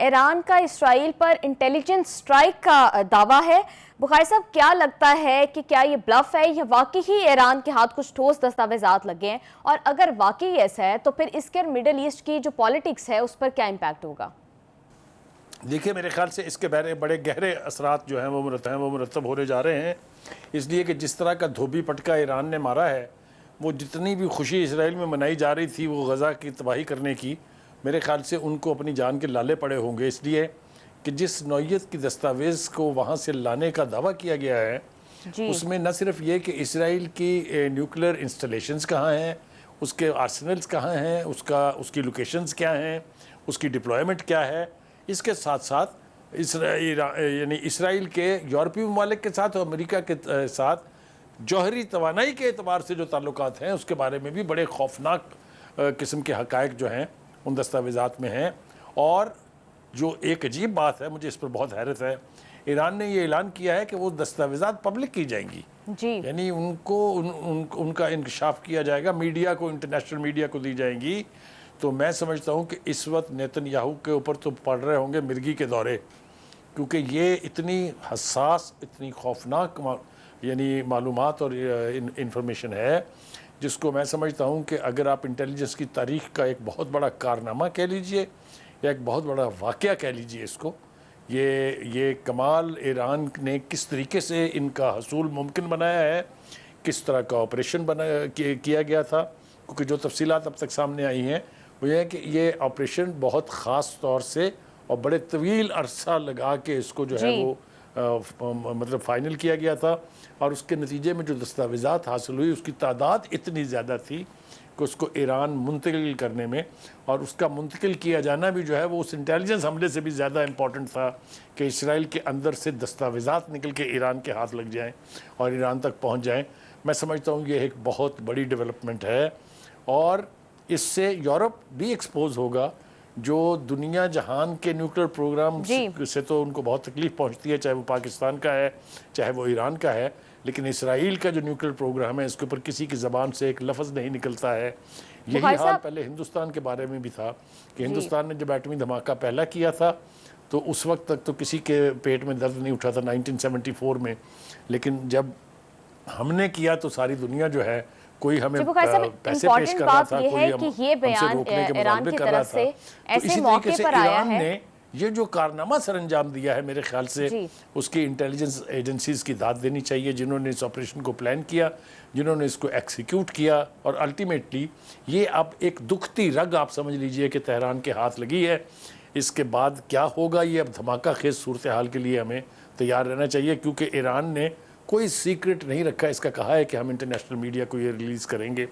Iran का Israel पर intelligence strike का दावा है। बुखारी साहब, क्या लगता है कि क्या ये ब्लफ है या वाकई ही ईरान के हाथ कुछ ठोस दस्तावेजात लगे हैं, और अगर वाकई ऐसा है तो फिर इसके मिडिल ईस्ट की जो पॉलिटिक्स है उस पर क्या इम्पैक्ट होगा? देखिए, मेरे ख्याल से इसके बड़े गहरे असरात जो हैं वो मुरतब होने जा रहे हैं, इसलिए कि जिस तरह का धोबी पटका ईरान ने मारा है, वो जितनी भी खुशी इसराइल में मनाई जा रही थी वो गज़ा की तबाही करने की, मेरे ख्याल से उनको अपनी जान के लाले पड़े होंगे, इसलिए कि जिस नौइयत की दस्तावेज़ को वहाँ से लाने का दावा किया गया है उसमें न सिर्फ ये कि इसराइल की न्यूक्लियर इंस्टॉलेशंस कहाँ हैं, उसके आर्सेनल्स कहाँ हैं, उसकी लोकेशंस क्या हैं, उसकी डिप्लॉयमेंट क्या है, इसके साथ साथ यानी इसराइल के यूरोपीय ममालिक के साथ और अमेरिका के साथ जौहरी तवानाई के एतबार से जो ताल्लुकात हैं उसके बारे में भी बड़े खौफनाक किस्म के हक़ाइक़ जो हैं उन दस्तावेज़ात में हैं। और जो एक अजीब बात है, मुझे इस पर बहुत हैरत है, ईरान ने ये ऐलान किया है कि वो दस्तावेज़ात पब्लिक की जाएंगी जी, यानी उनका इंकशाफ किया जाएगा, मीडिया को, इंटरनेशनल मीडिया को दी जाएंगी। तो मैं समझता हूँ कि इस वक्त नेतन्याहू के ऊपर तो पड़ रहे होंगे मिर्गी के दौरे, क्योंकि ये इतनी हसास, इतनी खौफनाक यानी मालूमात और इंफॉर्मेशन है जिसको मैं समझता हूँ कि अगर आप इंटेलिजेंस की तारीख़ का एक बहुत बड़ा कारनामा कह लीजिए या एक बहुत बड़ा वाक़या कह लीजिए इसको, ये कमाल ईरान ने किस तरीके से इनका हसूल मुमकिन बनाया है, किस तरह का ऑपरेशन किया गया था, क्योंकि जो तफसीलात अब तक सामने आई हैं वो ये है कि ये ऑपरेशन बहुत ख़ास तौर से और बड़े तवील अरसा लगा के इसको जो है वो मतलब फ़ाइनल किया गया था, और उसके नतीजे में जो दस्तावेज़ात हासिल हुई उसकी तादाद इतनी ज़्यादा थी कि उसको ईरान मुंतकिल करने में, और उसका मुंतकिल किया जाना भी जो है वो उस इंटेलिजेंस हमले से भी ज़्यादा इम्पॉर्टेंट था कि इसराइल के अंदर से दस्तावेज़ात निकल के ईरान के हाथ लग जाएँ और ईरान तक पहुँच जाएँ। मैं समझता हूँ ये एक बहुत बड़ी डेवलपमेंट है, और इससे यूरोप भी एक्सपोज होगा, जो दुनिया जहान के न्यूक्लियर प्रोग्राम से तो उनको बहुत तकलीफ़ पहुंचती है, चाहे वो पाकिस्तान का है चाहे वो ईरान का है, लेकिन इसराइल का जो न्यूक्लियर प्रोग्राम है इसके ऊपर किसी की ज़बान से एक लफ्ज़ नहीं निकलता है। यही हाल पहले हिंदुस्तान के बारे में भी था कि हिंदुस्तान ने जब एटमी धमाका पहला किया था तो उस वक्त तक तो किसी के पेट में दर्द नहीं उठा था 1974 में, लेकिन जब हमने किया तो सारी दुनिया जो है, कोई हमें पैसे पेश कर रहा था, कोई हमसे रोकने के मुतालबे कर रहा था। तो इसी तरीके से ईरान ने ये जो कारनामा सर अंजाम दिया है, मेरे ख्याल से उसकी इंटेलिजेंस एजेंसीज की दाद देनी चाहिए, जिन्होंने इस ऑपरेशन को प्लान किया, जिन्होंने इसको एग्जीक्यूट किया, और अल्टीमेटली ये अब एक दुखती रग आप समझ लीजिए कि तेहरान के हाथ लगी है। इसके बाद क्या होगा, ये अब धमाका खेज सूरत हाल के लिए हमें तैयार रहना चाहिए, क्योंकि ईरान ने कोई सीक्रेट नहीं रखा, इसका कहा है कि हम इंटरनेशनल मीडिया को ये रिलीज़ करेंगे।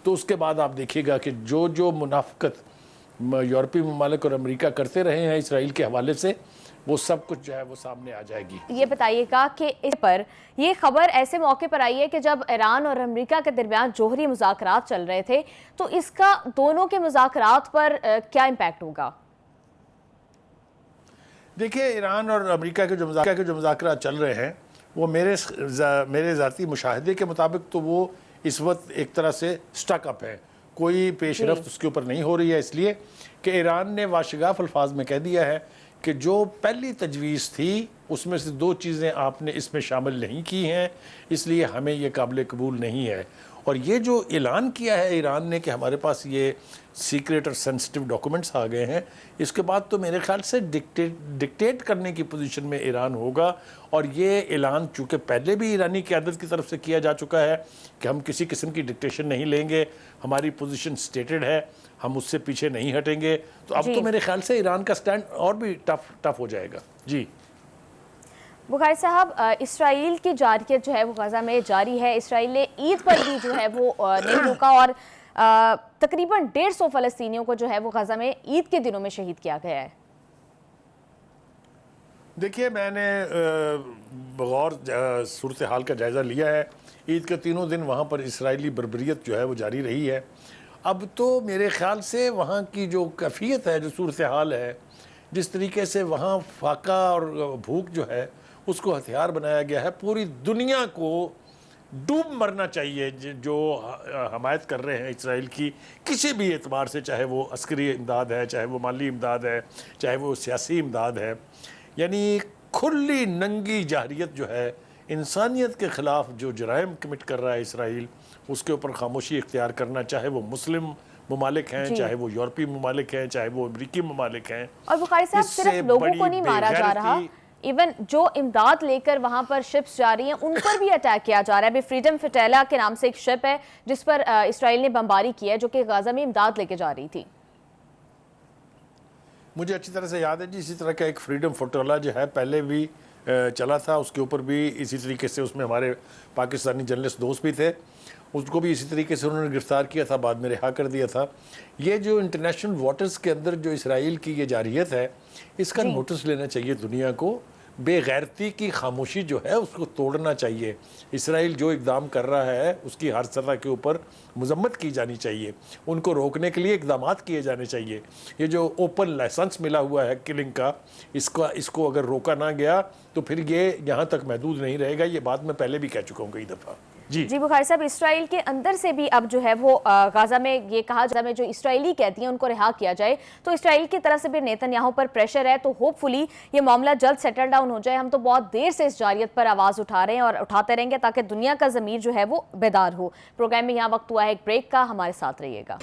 तो उसके बाद आप देखिएगा कि जो मुनाफकत यूरोपीय ममालिक और अमेरिका करते रहे हैं इसराइल के हवाले से, वो सब कुछ जो है वो सामने आ जाएगी। ये बताइएगा कि इस पर ये खबर ऐसे मौके पर आई है कि जब ईरान और अमेरिका के दरमियान जोहरी मुज़ाकरात चल रहे थे, तो इसका दोनों के मुज़ाकरात पर क्या इम्पैक्ट होगा? देखिए, ईरान और अमेरिका के जो मुज़ाकरात चल रहे हैं वो मेरे ज़ाती मुशाहिदे के मुताबिक तो वो इस वक्त एक तरह से स्टक अप है, कोई पेशरफ्त उसके ऊपर नहीं हो रही है, इसलिए कि ईरान ने वाशगाफ अल्फाज में कह दिया है कि जो पहली तजवीज़ थी उसमें से दो चीज़ें आपने इसमें शामिल नहीं की हैं, इसलिए हमें ये काबिल कबूल नहीं है। और ये जो ऐलान किया है ईरान ने कि हमारे पास ये सीक्रेट और सेंसिटिव डॉक्यूमेंट्स आ गए हैं, इसके बाद तो मेरे ख्याल से डिक्टेट करने की पोजीशन में ईरान होगा। और ये ऐलान चूँकि पहले भी ईरानी क़यादत की तरफ से किया जा चुका है कि हम किसी किस्म की डिक्टेशन नहीं लेंगे, हमारी पोजीशन स्टेटेड है, हम उससे पीछे नहीं हटेंगे, तो अब तो मेरे ख्याल से ईरान का स्टैंड और भी टफ हो जाएगा। जी बुखारी साहब, इसराइल की जारियत जो है वो गज़ा में जारी है। इसराइल ने ईद पर भी जो है वो नहीं रुका, और तकरीबन 150 फ़लस्तीनियों को जो है वो गज़ा में ईद के दिनों में शहीद किया गया है। देखिए, मैंने बगौर सूरत हाल का जायज़ा लिया है। ईद के तीनों दिन वहाँ पर इसराइली बर्बरियत जो है वो जारी रही है। अब तो मेरे ख़्याल से वहाँ की जो कैफियत है, जो सूरत हाल है, जिस तरीके से वहाँ फाका और भूख जो है उसको हथियार बनाया गया है, पूरी दुनिया को डूब मरना चाहिए जो हमायत कर रहे हैं इसराइल की किसी भी एतबार से, चाहे वो अस्करी इमदाद है, चाहे वो माली इमदाद है, चाहे वो सियासी इमदाद है। यानी खुली नंगी जाहरियत जो है, इंसानियत के ख़िलाफ़ जो जराइम कमिट कर रहा है इसराइल, उसके ऊपर खामोशी इख्तियार करना, चाहे वो मुस्लिम ममालिक हैं, चाहे वो यूरोपीय ममालिक हैं, चाहे वो अमरीकी ममालिक हैं। और बुखारी साहब, सिर्फ लोगों को नहीं मारा जा रहा, इवन जो इमदाद लेकर वहां पर शिप्स जा रही हैं उन पर भी अटैक किया जा रहा है। अभी फ्रीडम फिटेला के नाम से एक शिप है जिस पर इसराइल ने बमबारी की है, जो कि गाजा में इमदाद लेके जा रही थी। मुझे अच्छी तरह से याद है जी, इसी तरह का एक फ्रीडम फोटोला जो है पहले भी चला था, उसके ऊपर भी इसी तरीके से, उसमें हमारे पाकिस्तानी जर्नलिस्ट दोस्त भी थे, उसको भी इसी तरीके से उन्होंने गिरफ्तार किया था, बाद में रिहा कर दिया था। ये जो इंटरनेशनल वाटर्स के अंदर जो इसराइल की ये जारियत है, इसका नोटिस लेना चाहिए दुनिया को। बेगैरती की खामोशी जो है उसको तोड़ना चाहिए। इसराइल जो इकदाम कर रहा है उसकी हर सतह के ऊपर मजम्मत की जानी चाहिए, उनको रोकने के लिए इकदाम किए जाने चाहिए। ये जो ओपन लाइसेंस मिला हुआ है किलिंग का, इसको अगर रोका ना गया तो फिर ये यहाँ तक महदूद नहीं रहेगा। ये बात मैं पहले भी कह चुका हूँ कई दफ़ा। जी बुखारी साहब, इसराइल के अंदर से भी अब जो है वो गाजा में ये कहा जाता है जो इसराइली कहती हैं उनको रिहा किया जाए, तो इसराइल की तरफ से भी नेतन्याहू पर प्रेशर है, तो होपफुली ये मामला जल्द सेटल डाउन हो जाए। हम तो बहुत देर से इस जारियत पर आवाज़ उठा रहे हैं और उठाते रहेंगे ताकि दुनिया का ज़मीर जो है वो बेदार हो। प्रोग्राम में यहाँ वक्त हुआ है एक ब्रेक का, हमारे साथ रहिएगा।